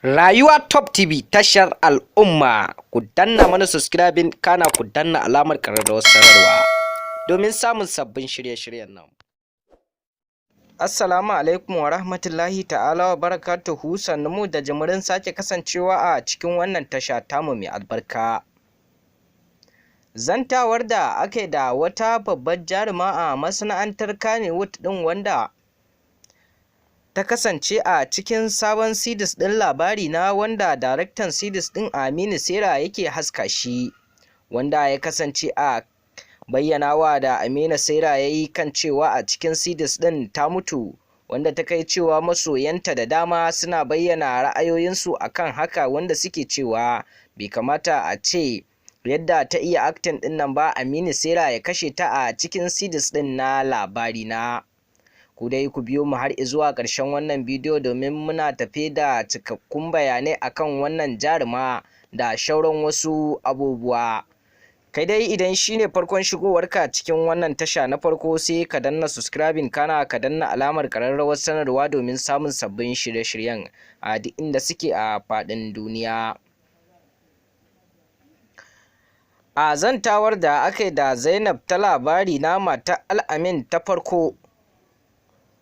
Rayuwa Top TV tashar al'umma, ku danna mana subscribing kana ku danna alamar ƙararrawar sanarwa domin samun sabbin shirye-shiryen nan. Assalamu alaikum wa rahmatullahi ta'ala wa barakatuhu, sannunmu da jimirin sake kasancewa a cikin wannan tasha tamu mai albarka. Zantawar da ake da wata babbar jaruma a masana'antar Kannywood ɗin wanda ta kasance a cikin sabon series ɗin labari na wanda daraktan series ɗin Aminu Saira yake haska shi, wanda ya kasance a bayyanawa da Aminu Saira ya yi kan cewa a cikin series ɗin ta mutu, wanda ta kai cewa masoyanta da dama suna bayyana ra'ayoyinsu akan haka, wanda suke cewa bai kamata a ce yadda ta iya acting ɗin nan ba Aminu Saira ya kashe ta a cikin series ɗin na labari na. Ku dai ku biyo mu har zuwa ƙarshen wannan bidiyo domin muna tafe da cikakkun bayanai akan wannan jaruma da shauran wasu abubuwa. Kai dai idan shine farkon shigowarka cikin wannan tasha, na farko sai ka danna subscribing kana ka danna alamar ƙararrawar sanarwa domin samun sabbin shirye-shiryen a duk inda suke a faɗin duniya. A zantawar da aka yi da Zainab ta labari na matar Al-Amin ta farko,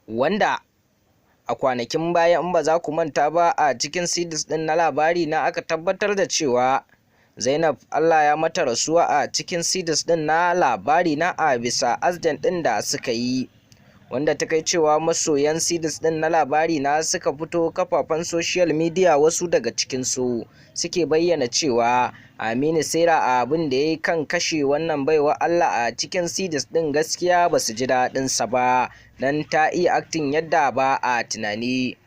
wanda a kwanakin baya in ba za ku manta ba a cikin series ɗin na labari na aka tabbatar da cewa Zainab Allah ya mata rasuwa a cikin series ɗin na labari na a bisa accident ɗin da suka yi, wanda ta kai cewa masoyan series ɗin na labari na suka fito kafafen social media, wasu daga cikinsu suke bayyana cewa Aminu Saira abin da ya yi kan kashe wannan baiwa Allah a cikin series ɗin gaskiya ba su ji daɗinsa ba, dan ta iya acting yadda ba a tunani.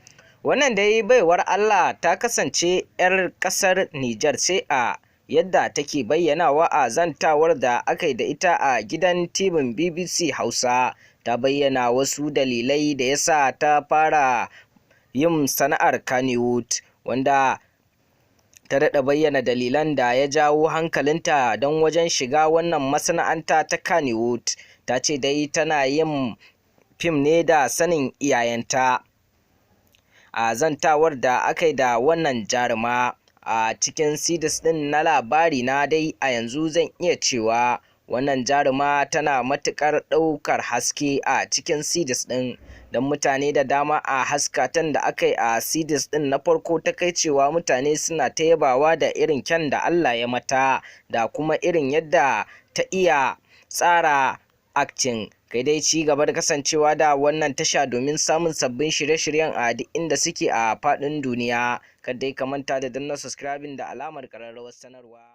Wannan dai baiwar Allah ta kasance 'yar ƙasar Nijar sai a yadda take bayyanawa a zantawar da aka yi da ita a gidan TV BBC Hausa. Ta bayyana wasu dalilai da yasa ta fara yin sana'ar Kannywood, wanda ta daɗa bayyana dalilan da ya jawo hankalinta don wajen shiga wannan masana'anta ta Kannywood. Ta ce dai tana yin fim ne da sanin iyayenta. A zantawar da aka yi da wannan jaruma a cikin series ɗin na labari na dai, a yanzu zan iya cewa wannan jaruma tana matuƙar ɗaukar haske a cikin series ɗin, don mutane da dama a haskatan da aka yi a series ɗin na farko ta kai cewa mutane suna ta yabawa da irin kyan da Allah ya mata da kuma irin yadda ta iya tsara acting. Kai dai ci gaba da kasancewa da wannan tasha domin samun sabbin shirye-shiryen a duk inda suke a faɗin duniya. Kada dai ka manta da danna subscribing da alamar ƙararrawar sanarwa.